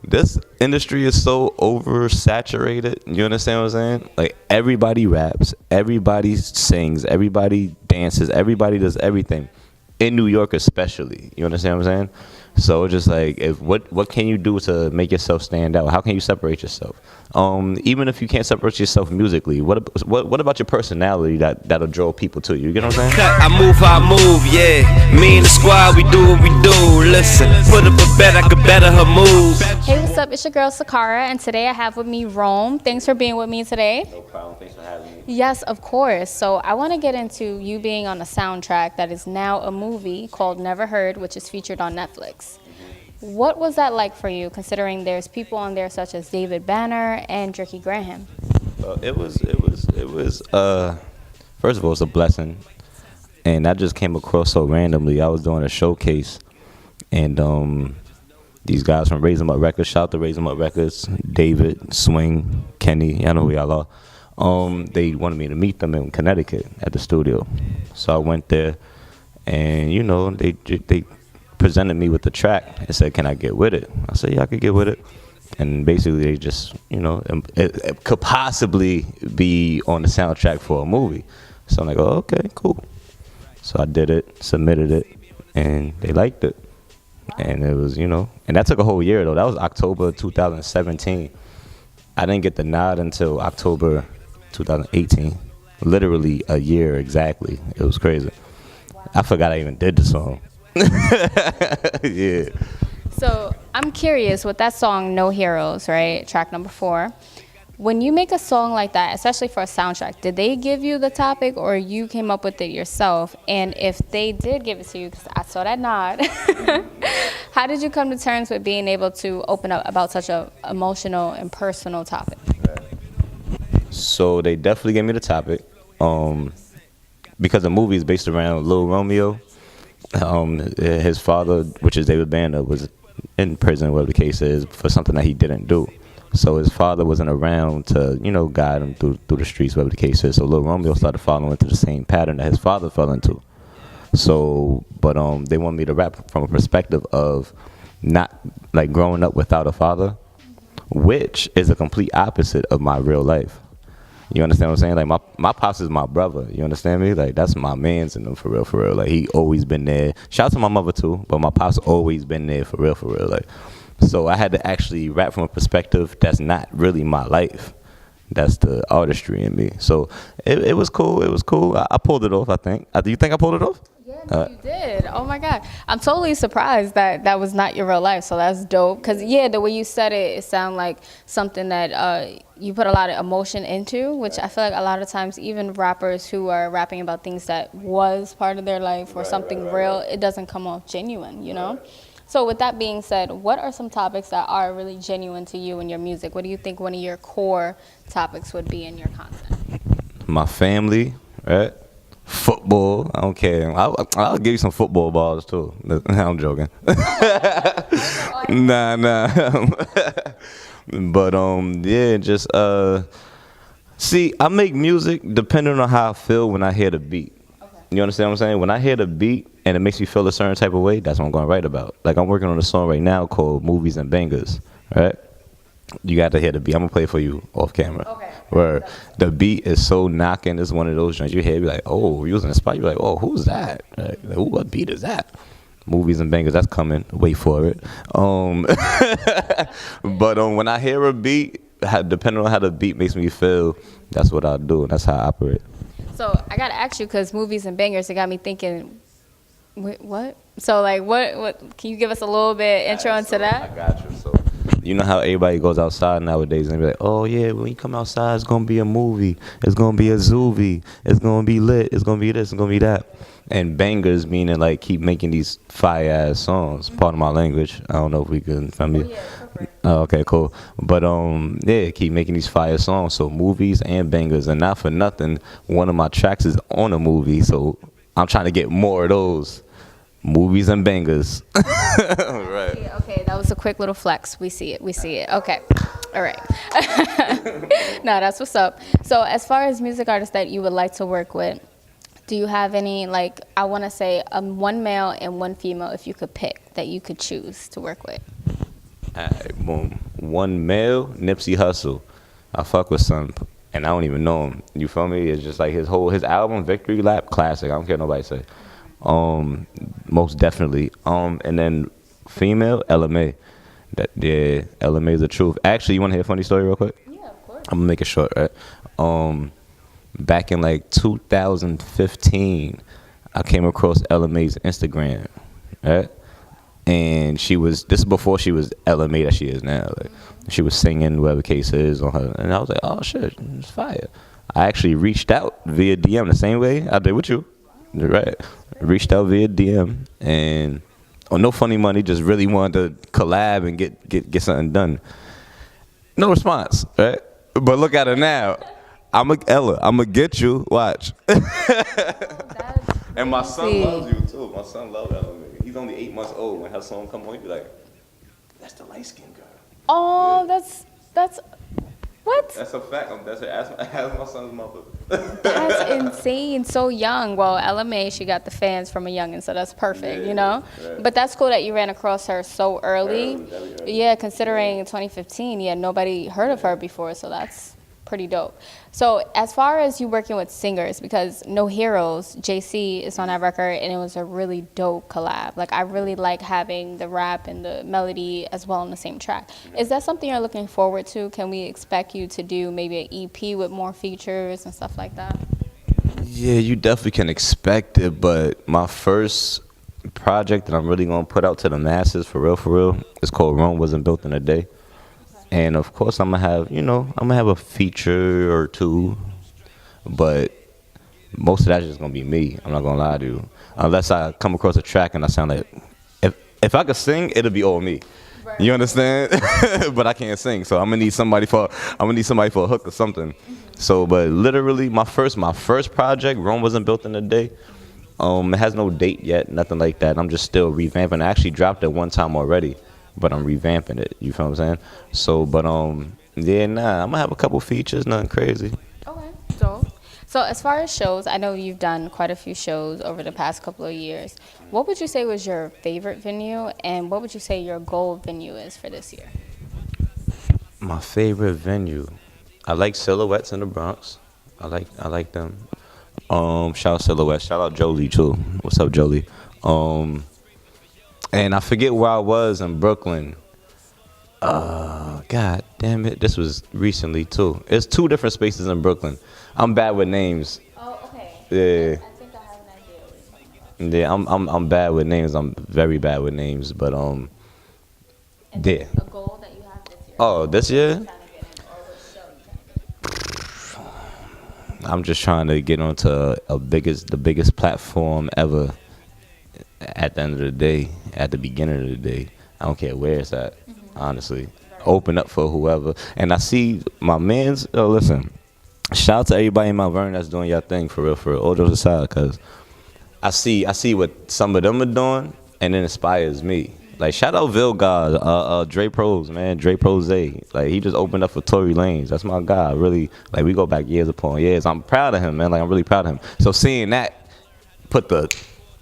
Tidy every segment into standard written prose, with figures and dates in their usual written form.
this industry is so oversaturated. You understand what I'm saying? Like everybody raps, everybody sings, everybody dances, everybody does everything. In New York especially. You understand what I'm saying? So it's just like if what can you do to make yourself stand out? How can you separate yourself? Even if you can't separate yourself musically, what about your personality that'll draw people to you? You get what I'm saying? I move how I move, yeah. Me and the squad, we do what we do. Listen, put up a bet, I could better her move. Hey, what's up? It's your girl Sicarah, and today I have with me Rome. Thanks for being with me today. No problem. Thanks for having me. Yes, of course. So I want to get into you being on a soundtrack that is now a movie called Never Heard, which is featured on Netflix. What was that like for you, considering there's people on there such as David Banner and Jerky Graham? It was. First of all, it's a blessing, and I just came across so randomly. I was doing a showcase, and these guys from Raise 'Em Up Records, shout out to Raise 'Em Up Records, David, Swing, Kenny, y'all know who y'all are. They wanted me to meet them in Connecticut at the studio, so I went there, and you know they presented me with the track and said, "Can I get with it?" I said, "Yeah, I could get with it." And basically, they just, you know, it could possibly be on the soundtrack for a movie. So I'm like, "Oh, okay, cool." So I did it, submitted it, and they liked it. And it was, you know, and that took a whole year though. That was October 2017. I didn't get the nod until October 2018. Literally a year exactly. It was crazy. I forgot I even did the song. Yeah. So I'm curious with that song No Heroes, right? Track number 4. When you make a song like that, especially for a soundtrack, did they give you the topic or you came up with it yourself? And if they did give it to you, because I saw that nod, how did you come to terms with being able to open up about such a emotional and personal topic? So they definitely gave me the topic. Because the movie is based around Lil Romeo. His father, which is David Banner, was in prison, whatever the case is, for something that he didn't do. So his father wasn't around to, you know, guide him through the streets, whatever the case is. So Lil Romeo started following into the same pattern that his father fell into. So, but they want me to rap from a perspective of not like growing up without a father, which is a complete opposite of my real life. You understand what I'm saying? Like my pops is my brother. You understand me? Like that's my man's in them for real, for real. Like he always been there. Shout out to my mother too, but my pops always been there for real, for real. Like so I had to actually rap from a perspective that's not really my life. That's the artistry in me. So it was cool. It was cool. I pulled it off. I think. Do you think I pulled it off? Yeah, no, you did. Oh my God. I'm totally surprised that that was not your real life. So that's dope. Because, yeah, the way you said it, it sounded like something that you put a lot of emotion into, which I feel like a lot of times even rappers who are rapping about things that was part of their life or something real, it doesn't come off genuine, you know? So with that being said, what are some topics that are really genuine to you in your music? What do you think one of your core topics would be in your content? My family, right? Football, I don't care. I'll give you some football balls too. I'm joking. Nah. But yeah, just see, I make music depending on how I feel when I hear the beat. Okay. You understand what I'm saying? When I hear the beat and it makes me feel a certain type of way, that's what I'm gonna write about. Like I'm working on a song right now called Movies and Bangers, right? You got to hear the beat. I'm gonna play it for you off camera. Okay. Where the beat is so knocking. It's one of those joints you hear, you be like, oh, you was in the spot. You're like, oh, who's that? Like, who? What beat is that? Movies and Bangers. That's coming. Wait for it. But when I hear a beat, depending on how the beat makes me feel, that's what I do, and that's how I operate. So I gotta ask you, because Movies and Bangers, it got me thinking. Wait, what? So like, what? Can you give us a little bit intro into that? I got you. So. You know how everybody goes outside nowadays and be like, oh yeah, when you come outside, it's gonna be a movie, it's gonna be a zoovie, it's gonna be lit, it's gonna be this, it's gonna be that. And bangers meaning like keep making these fire ass songs. Part of my language. I don't know if we can find me. Oh, okay, cool. But yeah, keep making these fire songs. So movies and bangers, and not for nothing, one of my tracks is on a movie, so I'm trying to get more of those. Movies and bangers. Right. Okay, that was a quick little flex. We see it. Okay. All right. No, that's what's up. So as far as music artists that you would like to work with, do you have any, like, I want to say one male and one female, if you could pick, that you could choose to work with? Alright, boom. One male, Nipsey Hussle. I fuck with son, and I don't even know him. You feel me? It's just like his album, Victory Lap, classic. I don't care what nobody say. Most definitely. And then female, LMA. That yeah, LMA is the truth. Actually, you want to hear a funny story real quick? Yeah, of course. I'm gonna make it short, right? Back in like 2015, I came across LMA's Instagram, right? And this is before she was LMA that she is now. Like, she was singing whatever case is on her, and I was like, oh shit, it's fire. I actually reached out via DM the same way I did with you, right? Reached out via DM, and no funny money, just really wanted to collab and get something done. No response, right? But look at her now. I'm gonna get you. Watch. And my son loves you too. My son loves LMA. He's only 8 months old. When her song come on, he be like, "That's the light skinned girl." Oh, that's what? That's a fact. Ask my son's mother. That's insane. So young. Well, LMA, she got the fans from a youngin', so that's perfect, you know? Right. But that's cool that you ran across her so early. Early. Yeah, considering 2015, nobody heard of her before, so that's pretty dope. So as far as you working with singers, because No Heroes, JC is on that record, and it was a really dope collab. Like, I really like having the rap and the melody as well on the same track. Is that something you're looking forward to? Can we expect you to do maybe an EP with more features and stuff like that? Yeah, you definitely can expect it, but my first project that I'm really gonna put out to the masses for real, is called Rome Wasn't Built in a Day. And of course, I'm gonna have a feature or two, but most of that's just gonna be me. I'm not gonna lie to you, unless I come across a track and I sound like, if I could sing, it'll be all me. Right. You understand? But I can't sing, so I'm gonna need somebody for a hook or something. So, but literally, my first project, Rome Wasn't Built in a Day. It has no date yet, nothing like that. I'm just still revamping. I actually dropped it one time already, but I'm revamping it. You feel what I'm saying? So, but I'm gonna have a couple features, nothing crazy. Okay, dope. So as far as shows, I know you've done quite a few shows over the past couple of years. What would you say was your favorite venue, and what would you say your goal venue is for this year? My favorite venue, I like Silhouettes in the Bronx. I like them. Shout out Silhouettes. Shout out Jolie too. What's up, Jolie? And I forget where I was in Brooklyn. God damn it. This was recently, too. It's 2 different spaces in Brooklyn. I'm bad with names. Oh, okay. Yeah. I think I have an idea what you're talking about. Yeah, I'm bad with names. I'm very bad with names. But, And yeah. a goal that you have this year? Oh, this year? Trying to get in, or what show you trying to get in? I'm just trying to get onto the biggest platform ever at the end of the day, at the beginning of the day. I don't care where it's at, honestly. Open up for whoever. And I see my mans, listen, shout out to everybody in Mount Vernon that's doing your thing, for real, all jokes aside, because I see what some of them are doing, and it inspires me. Like, shout out Ville God, Dre Pros, man, Dre Prose. Like, he just opened up for Tory Lanez. That's my guy, really. Like, we go back years upon years. I'm proud of him, man. Like, I'm really proud of him. So seeing that put the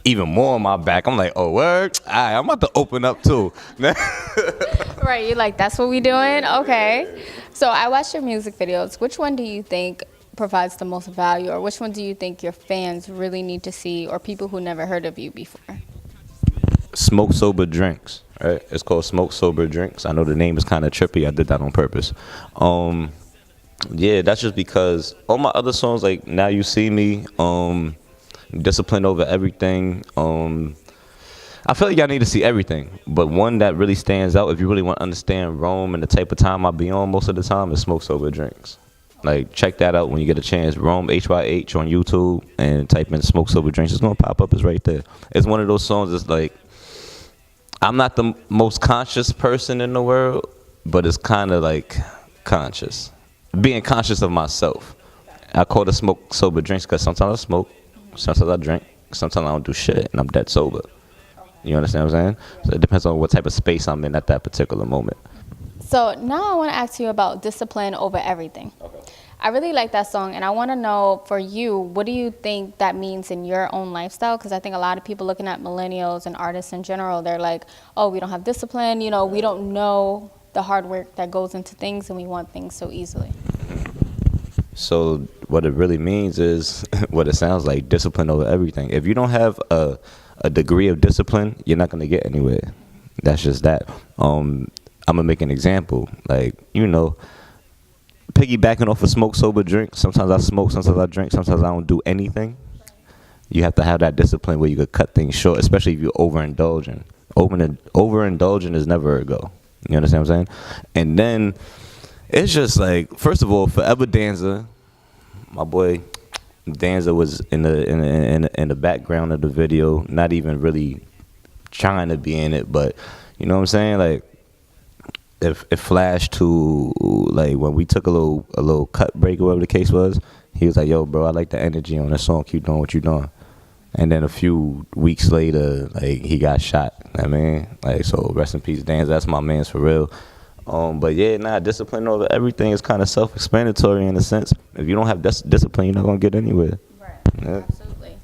even more on my back, I'm like, oh, word? All right, I'm about to open up, too. Right, you're like, that's what we doing? Okay. So I watched your music videos. Which one do you think provides the most value, or which one do you think your fans really need to see, or people who never heard of you before? Smoke Sober Drinks, right? It's called Smoke Sober Drinks. I know the name is kind of trippy. I did that on purpose. Yeah, that's just because all my other songs, like Now You See Me, Discipline Over Everything, I feel like y'all need to see everything, but one that really stands out, if you really want to understand Rome and the type of time I be on most of the time, is Smoke Sober Drinks. Like, check that out when you get a chance. Rome, HYH on YouTube, and type in Smoke Sober Drinks. It's going to pop up. It's right there. It's one of those songs that's like, I'm not the most conscious person in the world, but it's kind of like conscious. Being conscious of myself. I call it Smoke Sober Drinks because sometimes I smoke, sometimes I drink, sometimes I don't do shit, and I'm dead sober. You understand what I'm saying? So it depends on what type of space I'm in at that particular moment. So now I want to ask you about Discipline Over Everything. Okay. I really like that song, and I want to know for you, what do you think that means in your own lifestyle? Because I think a lot of people looking at millennials and artists in general, they're like, oh, we don't have discipline, you know, we don't know the hard work that goes into things, and we want things so easily. So what it really means is what it sounds like, discipline over everything. If you don't have a degree of discipline, you're not going to get anywhere. That's just that. I'm going to make an example. Like, you know, piggybacking off a smoke, sober, drink. Sometimes I smoke, sometimes I drink, sometimes I don't do anything. You have to have that discipline where you could cut things short, especially if you're overindulging. Overindulging is never a go. You understand what I'm saying? And then it's just like, first of all, Forever Danza, my boy Danza was in the background of the video, not even really trying to be in it, but you know what I'm saying? Like, if it flashed to like when we took a little cut break or whatever the case was, he was like, "Yo, bro, I like the energy on this song. Keep doing what you're doing." And then a few weeks later, like, he got shot. I mean, like, so rest in peace, Danza. That's my man's for real. But yeah, discipline over everything is kind of self-explanatory in a sense. If you don't have discipline, you're not gonna get anywhere. Right. Yeah. Absolutely.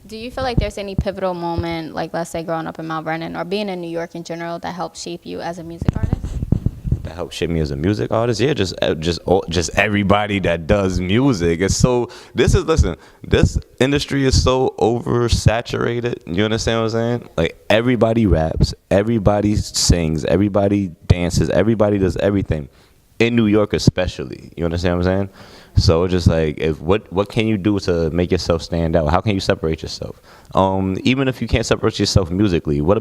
Do you feel like there's any pivotal moment, like let's say growing up in Mount Vernon or being in New York in general, that helped shape you as a music artist? That helped shape me as a music artist? Yeah, just everybody that does music. It's so this industry is so oversaturated. You understand what I'm saying? Like, everybody raps, everybody sings, everybody dances, everybody does everything. In New York especially. You understand what I'm saying? So it's just like, what can you do to make yourself stand out? How can you separate yourself? Even if you can't separate yourself musically, what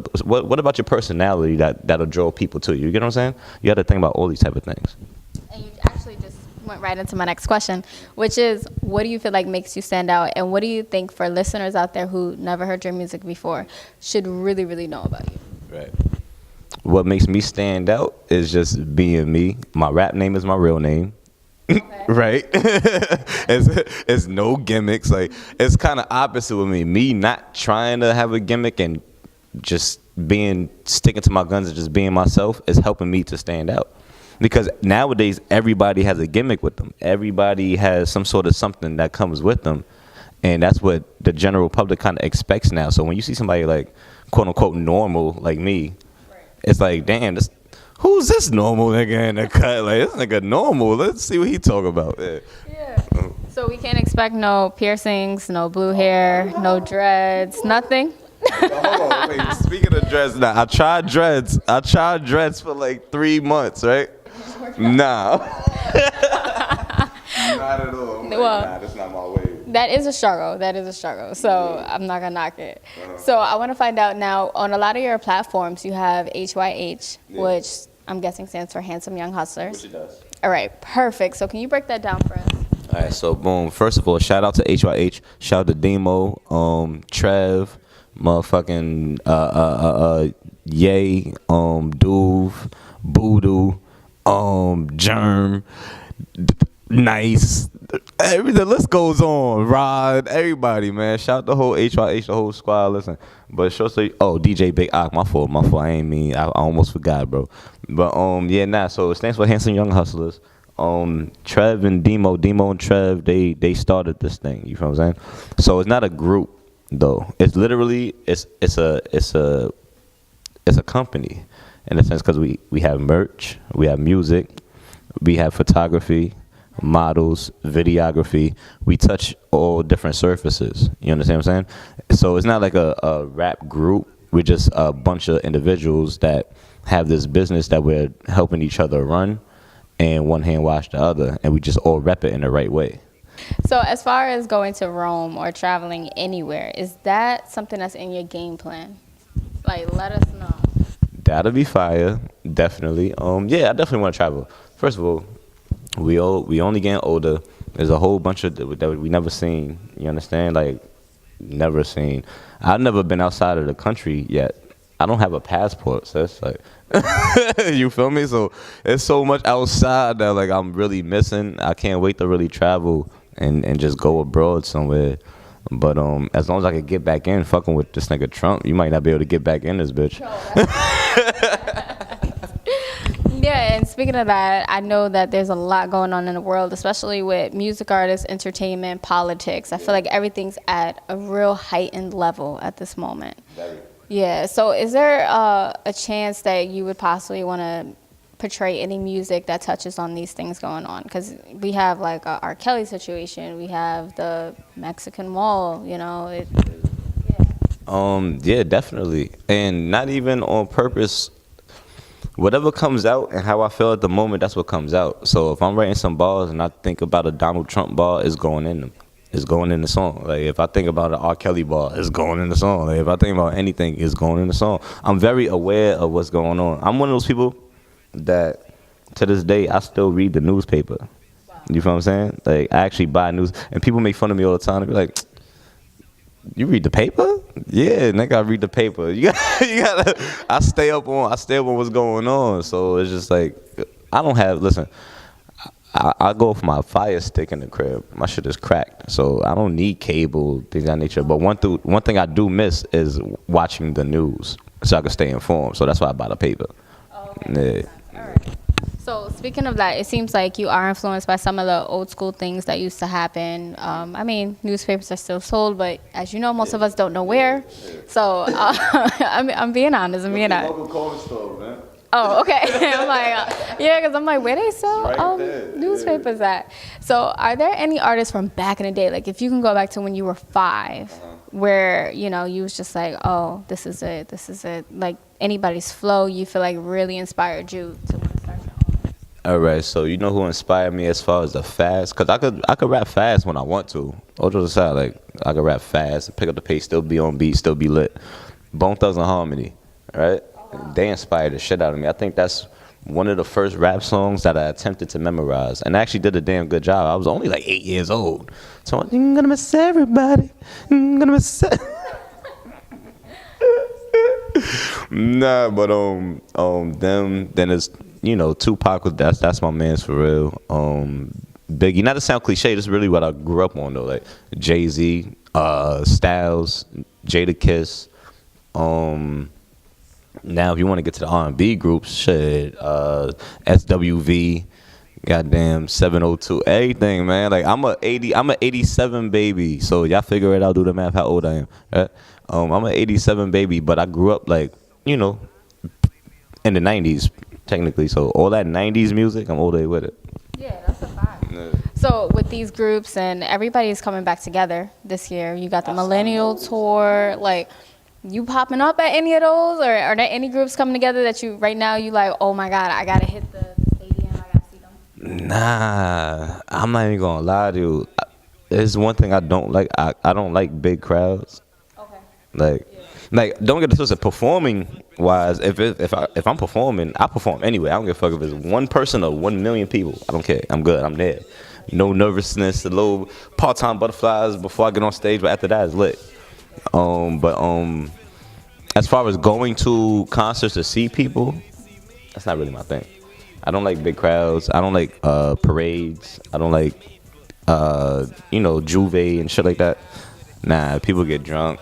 about your personality that'll draw people to you? You get what I'm saying? You got to think about all these type of things. And you actually just went right into my next question, which is, what do you feel like makes you stand out? And what do you think for listeners out there who never heard your music before should really, really know about you? Right. What makes me stand out is just being me. My rap name is my real name. Okay. Right? it's no gimmicks. Like, it's kind of opposite with me. Me not trying to have a gimmick and just sticking to my guns and just being myself is helping me to stand out. Because nowadays, everybody has a gimmick with them. Everybody has some sort of something that comes with them. And that's what the general public kind of expects now. So when you see somebody like, quote unquote, normal like me, it's like, damn, who's this normal nigga in the cut? Like, this nigga normal. Let's see what he talk about. Yeah. So we can't expect no piercings, no blue hair, no dreads, nothing? Hold on, wait. Speaking of dreads, now, I tried dreads for like 3 months, right? Nah. Not at all. I'm like, nah, that's not my way. That is a struggle. So I'm not going to knock it. So I want to find out now, on a lot of your platforms, you have HYH, which I'm guessing stands for Handsome Young Hustlers. Which it does. All right, perfect. So can you break that down for us? All right, so boom. First of all, shout out to HYH. Shout out to Demo, Trev, motherfucking Ye, Duve, Voodoo, Germ, Nice. The list goes on. Rod, everybody, man. Shout out the whole HYH, the whole squad. Listen, but DJ Big Ock, my fault. I ain't mean. I almost forgot, bro. But so it stands for Handsome Young Hustlers. Trev and Demo and Trev, they started this thing. You feel what I'm saying? So it's not a group though. It's literally it's a company in a sense, because we have merch, we have music, we have photography, models, videography. We touch all different surfaces. You understand what I'm saying? So it's not like a rap group. We're just a bunch of individuals that have this business that we're helping each other run, and one hand wash the other, and we just all rep it in the right way. So as far as going to Rome or traveling anywhere, is that something that's in your game plan? Like, let us know. That'll be fire, definitely. Yeah, I definitely want to travel. First of all, we only getting older. There's a whole bunch of that we never seen. You understand? Like, never seen. I've never been outside of the country yet. I don't have a passport, so it's like, you feel me? So it's so much outside that, like, I'm really missing. I can't wait to really travel and just go abroad somewhere. But as long as I can get back in, fucking with this nigga Trump, you might not be able to get back in this bitch. Yeah, and speaking of that, I know that there's a lot going on in the world, especially with music artists, entertainment, politics. I feel like everything's at a real heightened level at this moment. Yeah. So is there a chance that you would possibly want to portray any music that touches on these things going on? Because we have like a R. Kelly situation, we have the Mexican Wall, you know. Yeah, definitely, and not even on purpose. Whatever comes out and how I feel at the moment, that's what comes out. So if I'm writing some bars and I think about a Donald Trump bar, it's going in them. It's going in the song. Like if I think about an R. Kelly bar, it's going in the song. Like if I think about anything, it's going in the song. I'm very aware of what's going on. I'm one of those people that to this day I still read the newspaper. You feel what I'm saying? Like I actually buy news, and people make fun of me all the time. They be like, "You read the paper?" Yeah, nigga, I read the paper. You gotta. I stay up on what's going on. So it's just like I don't have. Listen, I go for my Fire Stick in the crib. My shit is cracked, so I don't need cable, things of that nature. But one thing I do miss is watching the news, so I can stay informed. So that's why I buy the paper. Oh, okay. Yeah. All right. So speaking of that, it seems like you are influenced by some of the old school things that used to happen. I mean, newspapers are still sold, but as you know, most of us don't know where. So I'm being honest. Oh, okay. I'm like, yeah, because I'm like, where they sell newspapers at? So are there any artists from back in the day, like if you can go back to when you were 5, where, you know, you was just like, oh, this is it, like anybody's flow you feel like really inspired you to want to start your own? All right, so you know who inspired me as far as the fast? Because I could rap fast when I want to. All jokes aside, like I could rap fast, pick up the pace, still be on beat, still be lit. Bone Thugs and Harmony, right? They inspired the shit out of me. I think that's one of the first rap songs that I attempted to memorize, and I actually did a damn good job. I was only like 8 years old, so I'm gonna miss everybody. I'm gonna miss. Nah, but them. Then it's, you know, Tupac was that's my man's for real. Biggie. Not to sound cliche, this is really what I grew up on though. Like Jay-Z, Styles, Jadakiss. Now, if you want to get to the R&B groups, shit, SWV, goddamn 702, everything, man. Like I'm a 87 baby, so y'all figure it out. Do the math, how old I am. Right? I'm an 87 baby, but I grew up like, you know, in the 90s technically. So all that 90s music, I'm all day with it. Yeah, that's a fact. Yeah. So with these groups and everybody's coming back together this year, you got the Millennial Tour, like. You popping up at any of those, or are there any groups coming together that you right now you like, oh my God, I gotta hit the stadium, I gotta see them? Nah, I'm not even gonna lie to you. There's one thing I don't like. I don't like big crowds. Okay. Like don't get it twisted. Performing wise, if I'm performing, I perform anyway. I don't give a fuck if it's one person or 1 million people. I don't care. I'm good. I'm there. No nervousness. A little part-time butterflies before I get on stage, but after that, it's lit. As far as going to concerts to see people, that's not really my thing. I don't like big crowds. I don't like parades. I don't like you know, Juve and shit like that. Nah, people get drunk,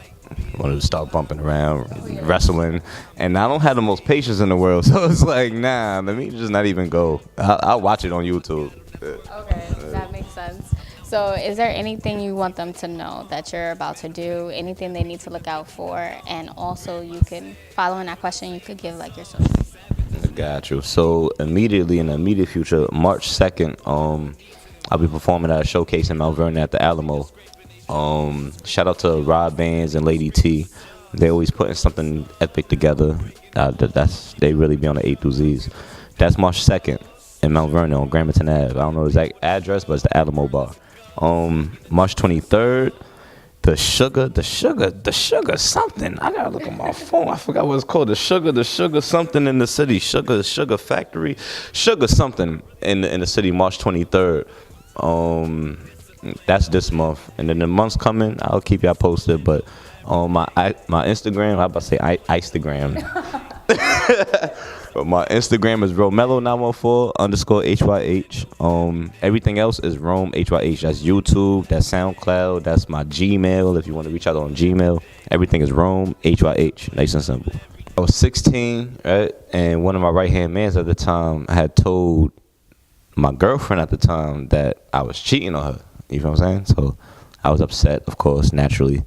want to start bumping around, wrestling, and I don't have the most patience in the world. So it's like, nah, let me just not even go. I'll watch it on YouTube. Okay, that makes sense. So is there anything you want them to know that you're about to do, anything they need to look out for? And also you can, following that question, you could give like your socials. I got you. So immediately in the immediate future, March 2nd, I'll be performing at a showcase in Mount Vernon at the Alamo. Shout out to Rob Bands and Lady T. They always putting something epic together. They really be on the A through Z's. That's March 2nd in Mount Vernon on Gramerton Ave. I don't know the exact address, but it's the Alamo Bar. March 23rd, the sugar something. I gotta look on my phone. I forgot what it's called. The sugar something in the city. Sugar factory. Sugar something in the city. March 23rd. That's this month, and then the months coming, I'll keep y'all posted. But on my Instagram, I'm about to say Instagram. But my Instagram is Romello914_HYH. Everything else is Rome HYH. That's YouTube, that's SoundCloud, that's my Gmail. If you want to reach out on Gmail, everything is Rome HYH. Nice and simple. I was 16, right? And one of my right-hand mans at the time had told my girlfriend at the time that I was cheating on her. You know what I'm saying? So I was upset, of course, naturally.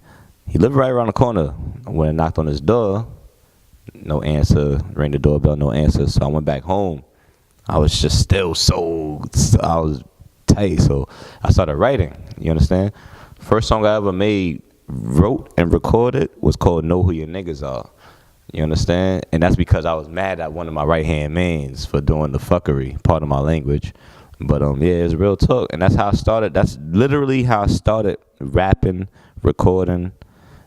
He lived right around the corner. When I knocked on his door, no answer. Rang the doorbell, no answer. So I went back home. I was just still I was tight. So I started writing. You understand? First song I ever made, wrote and recorded was called Know Who Your Niggas Are. You understand? And that's because I was mad at one of my right-hand mans for doing the fuckery, part of my language. But yeah, it's real talk. And that's how I started. That's literally how I started rapping, recording,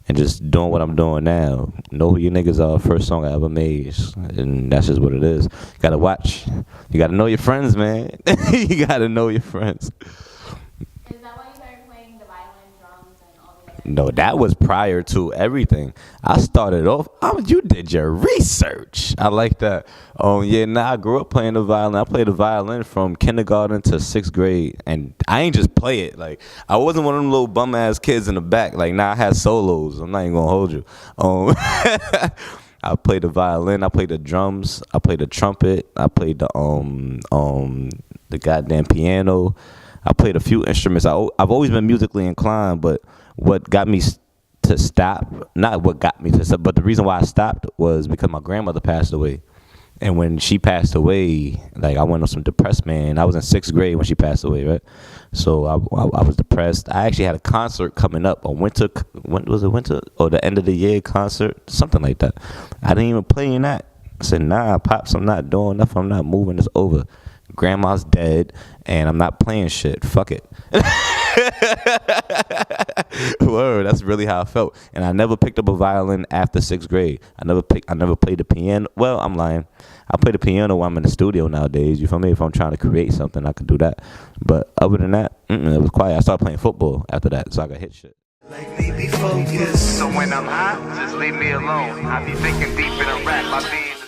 and just doing what I'm doing now. Know Who Your Niggas Are, first song I ever made. And that's just what it is. You gotta watch. You gotta know your friends, man. You gotta know your friends. Is that why you started playing the violin, drums, and all the other? No, that was prior to everything. I started off. You did your research. I like that. I grew up playing the violin. I played the violin from kindergarten to 6th grade, and I ain't just play it. Like, I wasn't one of them little bum ass kids in the back. Like, I had solos. I'm not even gonna hold you. I played the violin. I played the drums. I played the trumpet. I played the goddamn piano. I played a few instruments. I've always been musically inclined, but what got me to stop, not what got me to stop, but the reason why I stopped was because my grandmother passed away. And when she passed away, like, I went on some depressed, man. I was in 6th grade when she passed away, right? So I was depressed. I actually had a concert coming up, winter or the end of the year concert, something like that. I didn't even play in that. I said, nah, Pops, I'm not doing nothing. I'm not moving. It's over. Grandma's dead, and I'm not playing shit. Fuck it. Word, that's really how I felt. And I never picked up a violin after 6th grade. I never played the piano. Well, I'm lying. I play the piano while I'm in the studio nowadays. You feel me? If I'm trying to create something, I could do that. But other than that, it was quiet. I started playing football after that, so I got hit shit. Like me be focused. So when I'm hot, just leave me alone. I be thinking deep in a rap. I be